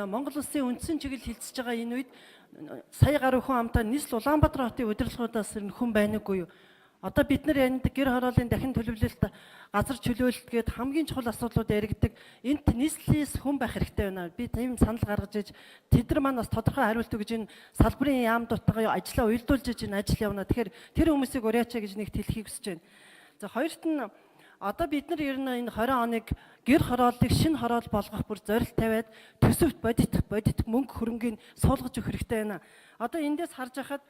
Монгол Улсын үндсэн чиглэл хилцэж байгаа энэ үед сая гаруй хүн амтаа нийслэл Улаанбаатар хотын удирдлагуудаас хүн байнаггүй юу? Одоо бид нар энд гэр хорооллын дахин төлөвлөлт, газар чөлөөлөлт гээд хамгийн чухал асуудлууд яригддаг. Энд нийслэлээс хүн байх хэрэгтэй байна. Би тийм санал гаргаж иж тэд нар маань бас тодорхой хариулт өгж энэ салбарын яам дутгаа ажиллаа уйлдуулж иж энэ ажил явна. Тэгэхээр тэр хүмүүсийг урьяачаа гэж нэгт хэлхийг хүсэж байна. За хоёрт нь одоо бид нар ер нь энэ 20 оныг гэр хорооллыг шинэ хороол болгох бүр зорилт тавиад төсөвт бодит мөнгө хөрөнгийг суулгаж өгөх хэрэгтэй байна. Одоо эндээс харж байхад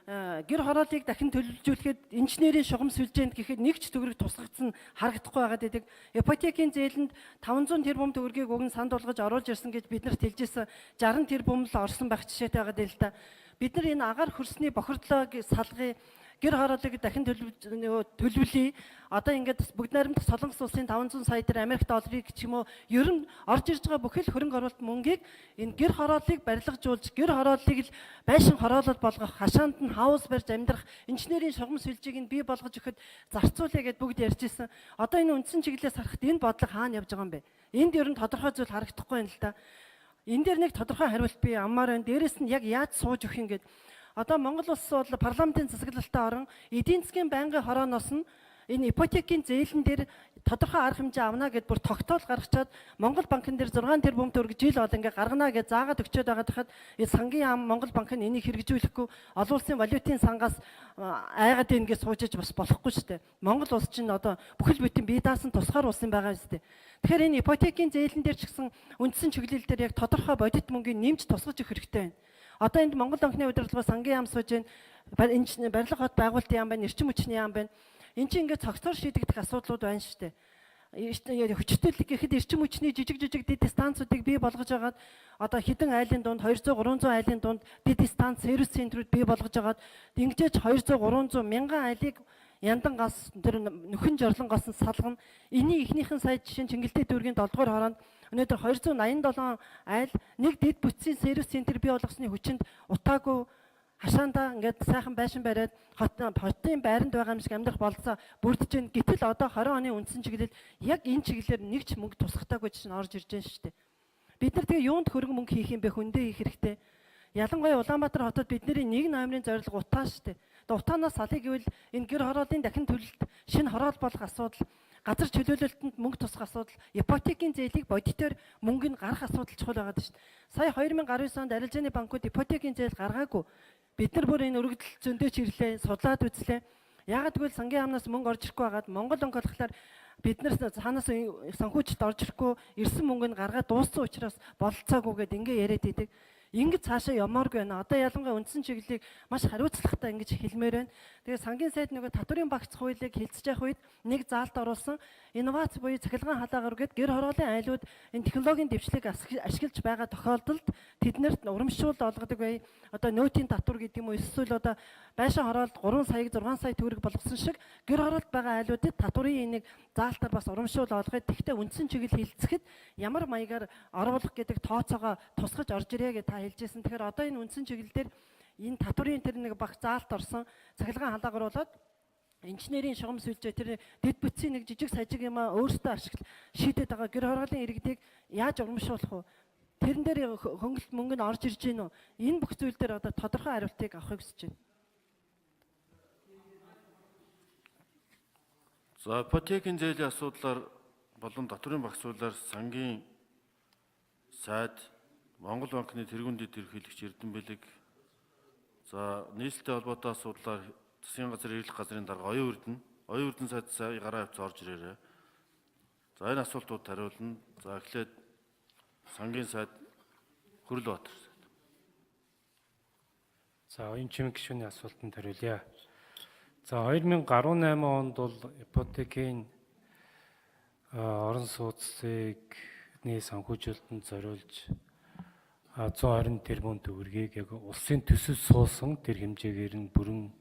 гэр хорооллыг дахин төлөвлөжүүлэхэд инженерийн шугам сүлжээнд гэхэд нэг ч төгрөг тусгагдсан харагдахгүй байгаад байдаг. Ипотекийн зээлэнд 500 тэрбум төгрөгийг өгн санд болгож оруулж ирсэн гэж бид нарт хэлжсэн 60 тэрбум л орсон байх жишээтэй байгаад л да. Бид нар энэ агаар хөрсний бохирдлоог салгая, гэр хорооллыг дахин төлөвлөе. Одоо ингээд бүгд найрамдах Солонгос улсын 500 сая төгрөг Америк долларыг ч юм уу ер нь орж ирж байгаа бүхэл хөрөнгө оруулалт мөнгийг энэ гэр хорооллыг барилгажуулж, гэр хорооллыг л байшин хороолол болгох, хашаанд нь хаус барьж амьдрах, инженерийн шугам сүлжээг нь бий болгож өгөхөд зарцуулъя гэд бүгд ярьж ирсэн. Одоо энэ үндсэн чиглэлээс харахад энэ бодлого хаана явж байгаа юм бэ? Энд ер нь тодорхой зүйл харагдахгүй юм л да. Энэ дээр нэг тодорхой хариулт би аммаар байна. Дээрээс нь яг яаж сууж өгөх юм гээд. Одоо Монгол улс бол парламентын засаглалтаа орон эдийн засгийн байнгын хорооноос нь энэ ипотекийн зээлэн дээр тодорхой арга хэмжээ авна гэд бүр тогтоол гаргачаад Монгол банкн дээр 6 тэрбум төгрөг жил бол ингээ гаргана гэж заагаад өгчөөд байгаа тахад сангийн яам Монгол банк нь энийг хэрэгжүүлэхгүй олон улсын валютын сангаас айгаад ингээд суужиж бас болохгүй шүү дээ. Монгол улс чинь одоо бүхэл бүтэн бие даасан тусгаар улс юм байгаа шүү дээ. Тэгэхээр энэ ипотекийн зээлэн дээр ч гэсэн үндсэн чиглэл дээр яг тодорхой бодит мөнгөний нэмж тусгаж өгөх хэрэгтэй байна. Одоо энд Монгол банкны удирдлага сангийн яам сууж байна, барилга хот байгуулалтын яам байна, эрчим хүчний яам байна. Энд чинь ингээд цогцоор шийдэгдэх асуудлууд байна шүү дээ. Хүчтэй гэхэд эрчим хүчний жижиг дэд станцуудыг бий болгож агаад одоо хэдэн айлын дунд 200-300 айлын дунд дэд станц сервис центрүүд бий болгож агаад ингэж 200-300 мянган айлыг яндан гас тэр нөхөн жорлонгоос нь салгана. Эний ихнийхэн сая жишээ Чингэлтэй дүүргийн 7 дугаар хороонд өнөөдөр 287 айл нэг дэд бүтцийн сервис центр бий болгосны хүчинд утаагүй хашаандаа ингээд сайхан байшин бариад хотын байранд байгаа юм шиг амьдрах болцоо бүрдэж гэн. Гэтэл одоо 20 оны үндсэн чиглэл яг энэ чиглэлээр нэг ч мөнгө тусгатаагүй чинь орж ирж байна шүү дээ. Бид нар тэгээ юунд хөрөнгө мөнгө хийх юм бэ? Хөндөө хийх хэрэгтэй. Ялангуяа Улаанбаатар хотод бидний 1 номерын зорилго утаа шүү дээ. Утаанаас салъя гэвэл энэ гэр хорооллын дахин төлөлт, шинэ хороол болох асуудал, газар чөлөөлөлтөнд мөнгө тусах асуудал, ипотекийн зээлийг бодитоор мөнгө нь гарах асуудал чухал байгаа шүү дээ. Сая 2019 онд арилжааны банкуд ипотекийн зээл гаргаагүй. Бид нар бүр энэ өргөдөл зөндөж ирлээ, судлаад үзлээ. Яагаад гэвэл сангийн яамнаас мөнгө орж ирэхгүй байгаад Монгол банк болохоор бид нар цаанаас санхүүжилт орж ирэхгүй ирсэн мөнгө нь гаргаад дууссан учраас бололцоогүйгээд ингэ яриад идэг. Ингэж цаашаа ямааргүй байна. Одоо ялангуяа үндсэн чиглэлийг маш хариуцлагатай ингэж хэлмээр байна. Тэгээ сангийн сайд нөгөө татврын багц хуулийг хэлцэж явах үед нэг заалт оруулсан инновац буюу цахилгаан халаагаар гээд гэр хорооллын айлууд энэ технологийн дэвшлиг ашиглаж байгаа тохиолдолд тэднэрт урамшуул олгодог бай. Одоо нөөтийн татвар гэдэг юм уу эсвэл одоо байшин хороолд 3 саяг 6 сая төгрөг болгосон шиг гэр хороолд байгаа айлуудад татврын энийг заалтаар бас урамшуул олгоод тэгтээ үндсэн чиглэл хилцэхэд ямар маягаар оруулах гэдэг тооцоогоо тусгаж орж ирээ гэж та хэлжсэн. Тэгэхээр одоо энэ үндсэн чиглэл дээр энэ татврын тэр нэг баг заалт орсон цахилгаан халаагаар болоод инженерийн шугам сүлжээ тэр дэд бүтцийн нэг жижиг сажиг юм а өөртөө шийдэд байгаа гэр хорооллын иргэдийг яаж урамшуулах вэ? Тэрэн дээр хөнгөлт мөнгө нь орж ирж гин үү? Энэ бүх зүйл дээр одоо тодорхой хариултыг авахыг хүсэж байна. За ипотекийн зээлийн асуудлаар болон татврын багц хуулиар сангийн сайд Монгол банкны тэргуун дэд ерөнхийлөгч Эрдэнэ Бэлэг за нийслэлтэй холбоотой асуудлаар засгийн газрын эрхлэх газрын дарга Оюун Эрдэнэ сайд сая гараа авч орж ирээрээ. За энэ асуултууд хариулна. За эхлээд сангийн сайд Хүрлбаатар. За оюун чимэг гишүүний асуултанд хариулъя. За 2018 онд бол ипотекийн орон сууцны санхүүжилтөнд зориулж 120 тэрбум төгрөгийг яг улсын төсөв суусан тэр хэмжээгээр нь бүрэн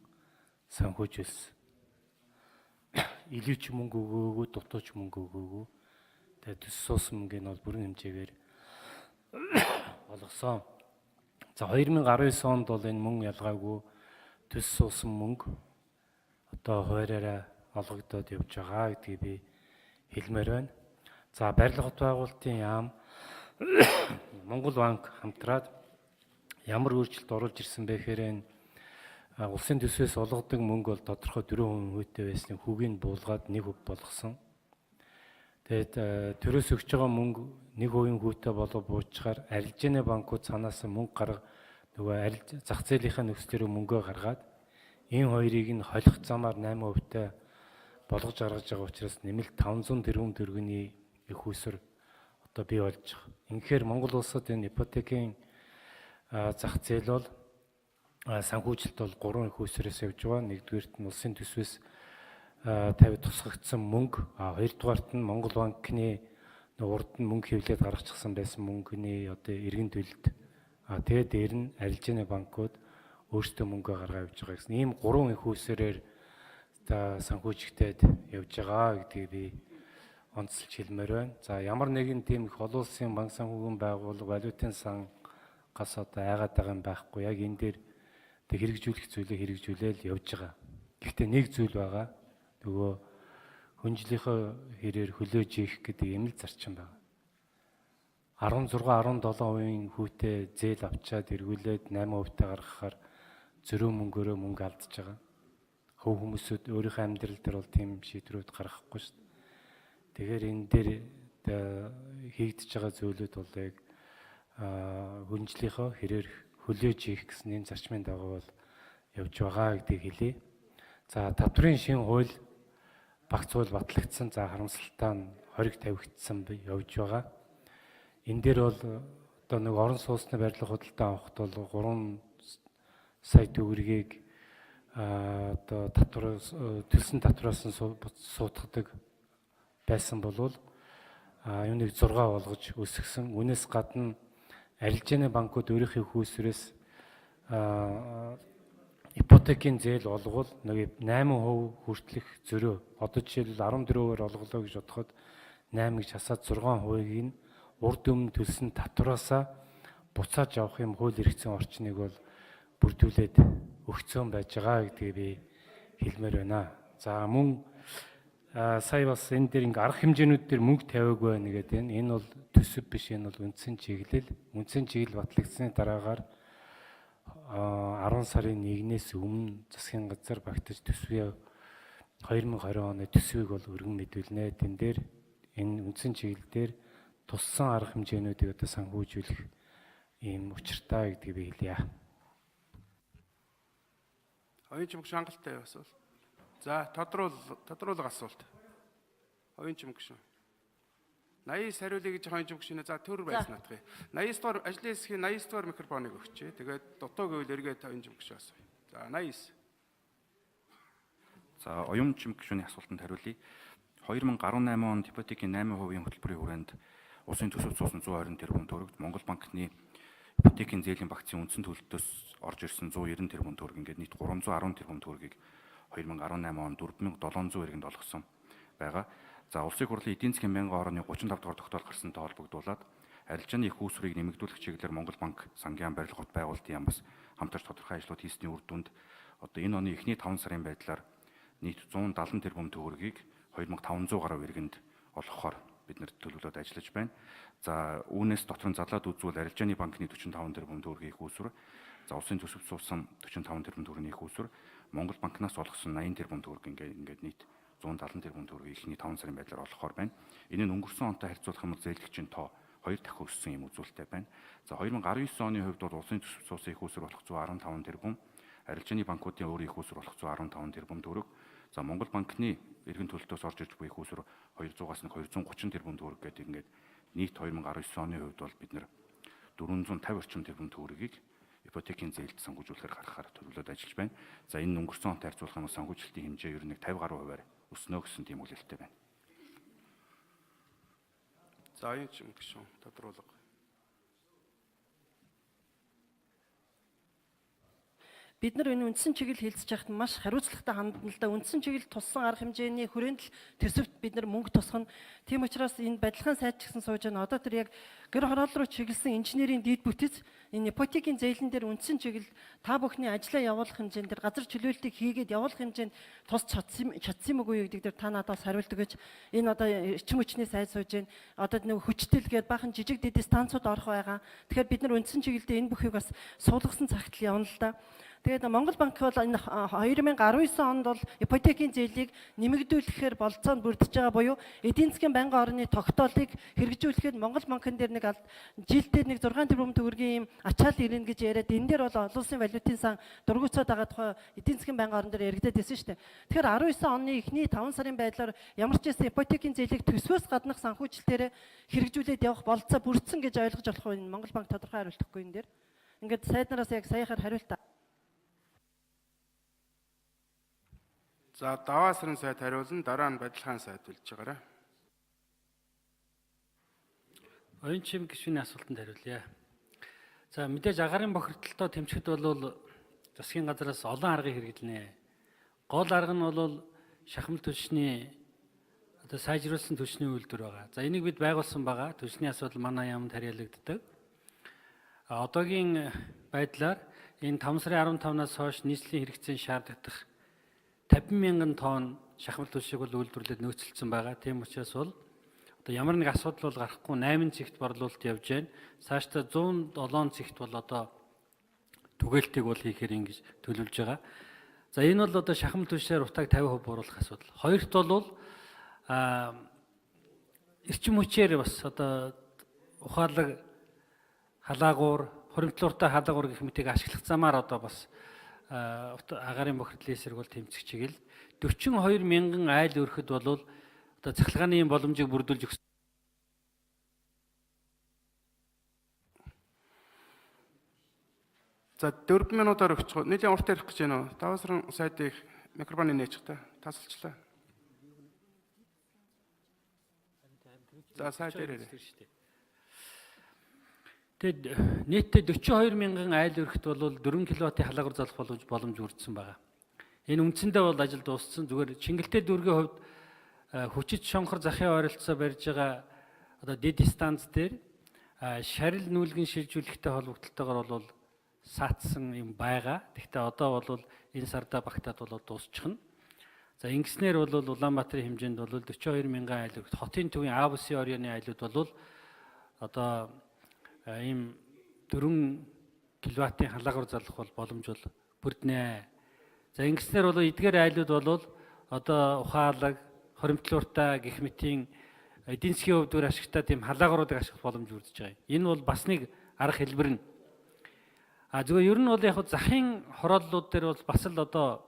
санхүүжилсэн. Илүү ч мөнгө өгөөгүй, дутуу ч мөнгө өгөөгүй. Тэгээд төсөв суусан мөнгөний бол бүрэн хэмжээгээр болгосон. За 2019 онд бол энэ мөн ялгаагүй төсөв суусан мөнгө одоо хуваараараа олгогдоод явж байгаа гэдгийг би хэлмээр байна. За барилга хот байгуулалтын яам Монгол банк хамтраад ямар өөрчлөлт оруулж ирсэн бэ гэхээр энэ улсын төсвөөс олгодог мөнгө бол тодорхой 4% хүүтэй байсныг хүүгийг буулгаад 1% болгосон. Тэгээд төрөөс өгч байгаа мөнгө 1% хүүтэй болоо буучаар арилжааны банкуд цаанаас мөнгө гарга нөгөө зах зээлийнхаа нөхцлөөр мөнгөө гаргаад энэ хоёрыг нь холих замаар 8%-тай болгож гаргаж байгаа учраас нэмэлт 500 тэрбум төгрөгийн их усэр одоо бий болж байгаа. Инхээр Монгол улсад энэ ипотекийн зах зээл бол санхүүжилт бол 3 их усрээс явж байгаа. Нэгдүгээрт нь улсын төсвөөс тавь тусгагдсан мөнгө, хоёрдугаарт нь Монгол банкны урд нь мөнгө хэвлээд гаргачихсан байсан мөнгөний одоо эргэн төлөлт. Тэгээд дээр нь арилжааны банкуд өөрсдөө мөнгөө гаргаа явж байгаа гэсэн. Ийм 3 их усрээр санхүүжигдээд явж байгаа гэдгийг би онцлж хэлмээр байна. За ямар нэгэн тийм их олон улсын банк санхүүгийн байгууллага, валютын сангаас одоо айгаад байгаа юм байхгүй. Яг энэ дээр хэрэгжүүлэх зүйлээ хэрэгжүүлээл явж байгаа. Гэхдээ нэг зүйл байгаа. Нөгөө хүнжлийнхөө хэрээр хөлөөж ийх гэдэг юм л зарчим байна. 16-17% хүүтэй зээл авчаад эргүүлээд 8%-тай гаргахаар зөрөө мөнгөөрөө мөнгө алдаж байгаа. Хөв хүмүүсүүд өөрийнхөө амьдрал дээр бол тийм шийдвэрүүд гаргахгүй шүү дээ. Тэгэхээр энэ дээр хийгдэж байгаа зүйлүүд бол яг хүнжлийнхөө хэрээр хөлөөж ийх гэсэн энэ зарчмын дагуу бол явж байгаа гэдгийг хэлье. За татврын шин хууль багц хууль батлагдсан. За харамсалтай нь хориг тавигдсан явж байгаа. Энэ дээр бол одоо нэг орон сууцны барилга худалдаа авахд бол 3 сая төгрөгийг одоо төлсөн татвараас нь сууддаг байсан болвол юуныг 6 болгож өсгсөн. Үүнээс гадна арилжааны банкуд өөрийнхөө их усрээс ипотекийн зээл олгол нэг 8% хүртэлх зөрөө. Одоо жишээлбэл 14%-аар олголоо гэж бодоход 8 гэж хасаад 6%-ийг нь урд өмнө төлсөн татвараасаа буцааж авах юм хууль эрхцэн орчныг бол бүрдүүлээд өгцөн байж байгаа гэдгийг би хэлмээр байна. За мөн сая бас энэ дээр ингээ арга хэмжээнүүд дээр мөнгө тавиагүй байна гэдэг энэ бол төсөв биш, энэ бол үндсэн чиглэл. Үндсэн чиглэл батлагдсны дараагаар 10 сарын 1-ээс өмнө засгийн газар багтаж төсвийн 2020 оны төсвийг бол өргөн мэдүүлнэ. Тэн дээр энэ үндсэн чиглэл дээр туссан арга хэмжээнүүдийг одоо санхүүжүүлэх ийм учиртай гэдгийг би хэлье. Оюун чимэг хангалттай асуул. За тодруулга асуулт. Оюун чимэг шүү. 80 сариулъя гэж оюун чимэг шинэ. За төр байсан наадах. 80 дугаар ажлын хэсгийн 80 дугаар микрофоныг өгчээ. Тэгээд дутуу гэвэл эргээд оюун чимэг шүү асууя. За 89. За оюун чимэг гишүүний асуултанд хариулъя. 2018 онд ипотекийн 8% хөтөлбөрийн хүрээнд улсын төсөвт суусан 120 тэрбум төгрөгт Монгол банкны ипотекийн зээлийн багцын үндсэн төлөлтөөс орж ирсэн 190 тэрбум төгрөг ингээд нийт 310 тэрбум төгрөгийг 2018 онд 4700 иргэнд олгосон байгаа. За улсын хурлын эдийн засгийн мянган орны 35 дугаар тогтоол гарсантай холбогдуулаад арилжааны их үүсвэрийг нэмэгдүүлэх чиглэлээр Монгол банк сангийн барилгад байгуулалтын яамс хамтарч тодорхой ажлууд хийсний үр дүнд одоо энэ оны эхний 5 сарын байдлаар нийт 170 тэрбум төгрөгийг 2500 гаруй иргэнд олгохоор бид нэр төлөвлөд ажиллаж байна. За үүнээс дотор нь задлаад үзвэл арилжааны банкны 45 тэрбум төгрөгийн их үүсвэр, за улсын төсөвт суусан 45 тэрбум төгрөгийн их үүсвэр, Монгол банкнаас олгосон 80 тэрбум төгрөг ингээд нийт 170 тэрбум төгрөгийг эхний 5 сарын байдлаар олгохоор байна. Энэ нь өнгөрсөн онтой харьцуулах юм бол зээлгчийн тоо 2 дахин өссөн юм үзүүлэлттэй байна. За 2019 оны хувьд бол улсын төсөвт суусан их үүсвэр болох 115 тэрбум, арилжааны банкуудын өөрийн их үүсвэр болох 115 тэрбум төгрөг. За Монгол банкны эргэн төлөлтөөс орж ирж буй их үүсвэр 200-аас нэг 230 тэрбум төгрөг гэдэг ингээд нийт 2019 оны хувьд бол бид нэр 450 орчим тэрбум төгрөгийг ипотекийн зээлд санхүүжүүлэхээр гаргахаар төлөвлөд ажиллаж байна. За энэ өнгөрсөн онтой харьцуулах юм бол санхүүжилтийн хэмжээ ер нь 50 гаруй хувиар өснө гэсэн тийм үлээлттэй байна. За оюун чимэг гишүүн тодруулга. бид нар энэ үндсэн чиглэл хилцэж байхад маш хариуцлагатай хандна л да. Үндсэн чиглэл туссан арга хэмжээний хүрээнд л төсөвт бид нар мөнгө тусгана. Тийм учраас энэ барилгын сайд ч гэсэн сууж байна. Одоо тэр яг гэр хороол руу чиглэсэн инженерийн дид бүтэц энэ ипотекийн зээлэн дээр үндсэн чиглэл та бүхний ажлаа явуулах хэмжээнд тэр газар чөлөөлтийг хийгээд явуулах хэмжээнд тус чадсан юм уу гэдэг дээр та надаас хариулт өгөөч. Энэ одоо эрчим хүчний сайд сууж байна. Одоо нэг хүчтэлгээд бахан жижиг дэд станцууд орох байгаа. Тэгэхээр бид нар үндсэн чиглэлдээ энэ бүхийг бас суулгасан цагт л явна л да. Тэгээд Монгол банк бол энэ 2019 онд бол ипотекийн зээлийг нэмэгдүүлэхээр болцоонд бүрдэж байгаа буюу эдийн засгийн байнгын орны тогтоолыг хэрэгжүүлэхэд Монгол банкн дээр нэг жилдээ нэг 6 тэрбум төгрөгийн ачаал ирнэ гэж яриад энэ дээр бол олон улсын валютын сан дургуцаад байгаа тухай эдийн засгийн байнгын орон дээр яригдаад байсан шүү дээ. Тэгэхээр 19 оны эхний 5 сарын байдлаар ямар ч гэсэн ипотекийн зээлийг төсвөөс гаднах санхүүжилтээр хэрэгжүүлээд явах болцоо бүрдсэн гэж ойлгож болох уу? Монгол банк тодорхой хариулт өгөхгүй энэ дээр. Ингээд сайднараас яг саяхаар хариулт. За даваасрын сайд хариулна, дараа нь барилгын сайд үлж байгаарай. Оюун чим гишүүний асуултанд хариулъя. За мэдээж агаарын бохирдолтой тэмцэхэд бол засгийн газраас олон аргыг хэрэглэнэ. Гол арга нь бол шахмал түвшний одоо сайжруулсан түвшний үйлдвэр байгаа. За энийг бид байгуулсан байгаа. Түвшний асуудал манай яамд хариалагддаг. Одоогийн байдлаар энэ 5 сарын 15-наас хойш нийслэлийн хэрэгцээний шаардлагатай 50 мянган тонн шахмал түвшийг бол үйлдвэрлээд нөөцлөсөн байгаа. Тийм учраас бол одоо ямар нэг асуудал бол гарахгүй 8 цэгт борлуулалт явж байна. Цаашдаа 107 цэгт бол одоо түгээлтийг бол хийхээр ингэж төлөвлөж байгаа. За энэ бол одоо шахмал түвшээр утааг 50% бууруулах асуудал. Хоёрт бол эрчим хүчээр бас одоо ухаалаг халаагуур, хуримтлууртай халаагуур гэх мэтийг ашиглах замаар одоо бас агаарын бохирдлын эсрэг бол тэмцэх чиглэл 42 мянган айл өрхөд бол одоо цахилгааны боломжийг бүрдүүлж өгсөн. За 4 минутаар өгч. Нийлийн урт ярих гэж байна уу? Даваасрын сайдыг микрофоны нээчих та. Тасалчлаа. За сайд дээр. Тэгэд нийтдээ 42 мянган айл өрхөд бол 4 кВт-ийн халаагуур залах боломж бүрдсэн байгаа. Энэ үндсэндээ бол ажил дууссан. Зүгээр Чингэлтэй дүүргийн хувьд хүчит шонхор захын ойролцоо барьж байгаа одоо дид станц дээр шарил нүүлгэн шилжүүлэхтэй холбогдлолтойгоор бол саатсан юм байгаа. Гэхдээ одоо бол энэ сарда багтаад бол дуусчихна. За ингэснээр бол Улаанбаатарын хэмжээнд бол 42 мянган айл өрхөд хотын төвийн А бүсийн орны айлууд бол одоо ийм 4 кВт-ийн халаагуур залах бол боломж бол бүрднэ. За ингэснээр бол эдгээр айлууд бол одоо ухаалаг, хоримтлууртай гэх мэтийн эдийн засгийн хувьд ашигтай тийм халаагууруудыг ашиглах боломж бүрдэж байгаа. Энэ бол бас нэг арга хэлбэр нь. Зүгээр ер нь бол яг захын хорооллууд дээр бол бас л одоо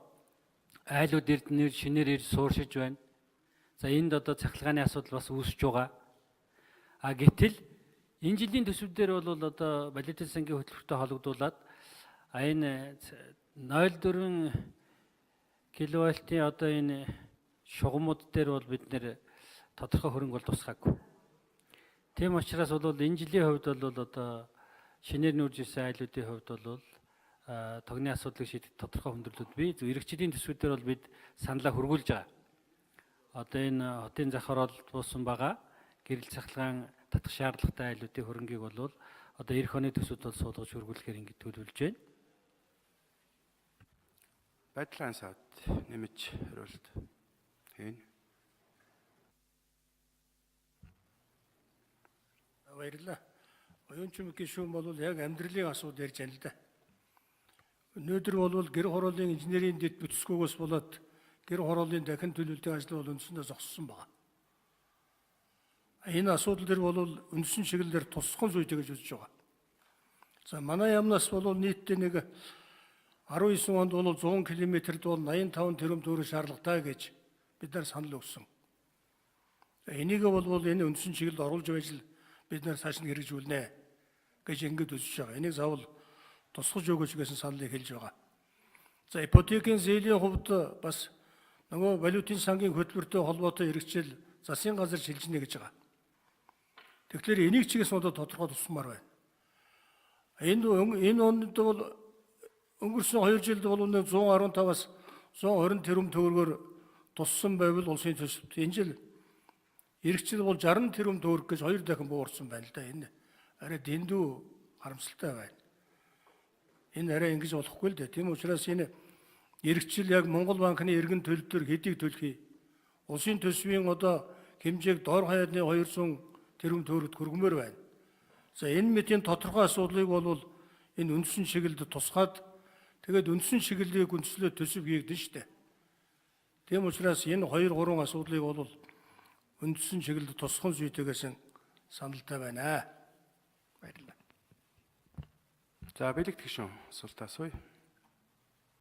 айлууд эрдэнэр шинээр ирж сууршиж байна. За энд одоо цахилгааны асуудал бас үүсэж байгаа. Гэтэл энэ жилийн төсвүүдээр бол одоо валютын сангийн хөтөлбөртэй холбогдуулаад энэ 0.4 кВт-ийн одоо энэ шугамуд дээр бол бид нэр тодорхой хөрөнгө бол тусгаагүй. Тийм учраас бол энэ жилийн хувьд бол одоо шинээр нүүрж ирсэн айлуудын хувьд бол тогны асуудлыг шийдэх тодорхой хүндрэлүүд бий. Ирэх жилийн төсвүүдээр бол бид саналаа хөргүүлж байгаа. Одоо энэ хотын зах хороол буусан байгаа. Гэрэл цахилгаан татах шаардлагатай айлуудын хөрөнгийг бол одоо эх оны төсөвд бол суулгаж хөргүүлэхээр ингэ төлөвлөж байна. Байдлын сайд нэмж хариулт хийн. Баярлалаа. Оюун чим гишүүн бол яг амьдралын асуудал ярьж байна л да. Өнөөдөр бол гэр хорооллын инженерийн дэд бүтцгүйгээс болоод гэр хорооллын дахин төлөвлөлтийн ажил бол үндсэндээ зогссон байна. Энэ асуудал дээр бол үндсэн чиглэлээр тусгай зүйтэй гэж үзэж байгаа. За манай яамнаас бол нийтдээ нэг 19 онд бол 100 км-д бол 85 тэрбум төгрөг шаардлагатай гэж бид нар санал өгсөн. Энийг бол энэ үндсэн чиглэлд оруулж байж л бид нар цааш нь хэрэгжүүлнэ гэж ингэж үзэж байгаа. Энийг заавал тусгаж өгөөч гэсэн саналыг хэлж байгаа. За ипотекийн зээлийн хувьд бас нөгөө валютын сангийн хөтөлбөртэй холбоотой хэрэгжил засгийн газар шилжинэ гэж байгаа. Тэгэхээр энийг ч гэсэн одоо тодорхой тусмаар байна. Энэ онд бол өнгөрсөн 2 жилд бол 115-аас 120 тэрбум төгрөгөөр туссан байвал улсын төсөвт энэ жил эх жил бол 60 тэрбум төгрөг гэж 2 дахин буурсан байна л да. Энэ арай дэндүү харамсалтай байна. Энэ арай ингэж болохгүй л дээ. Тийм учраас энэ эх жил яг Монгол банкны эргэн төлөлтөөр хэдийг төлөхий? Улсын төсвийн одоо хэмжээг доор хаяадны 200 тэрбум төгрөгт хүргэмээр байна. За энэ мэдийн тодорхой асуудлыг бол энэ үндсэн чиглэлд тусгаад тэгээд үндсэн чиглэлийг үндэслээ төсөв хийгдэн штэ. Тийм учраас энэ 2 3 асуудлыг бол үндсэн чиглэлд тусган зүйтэйгээс саналтай байна. Баярлалаа. За бэлэгт гишүүн асуултаа асууя.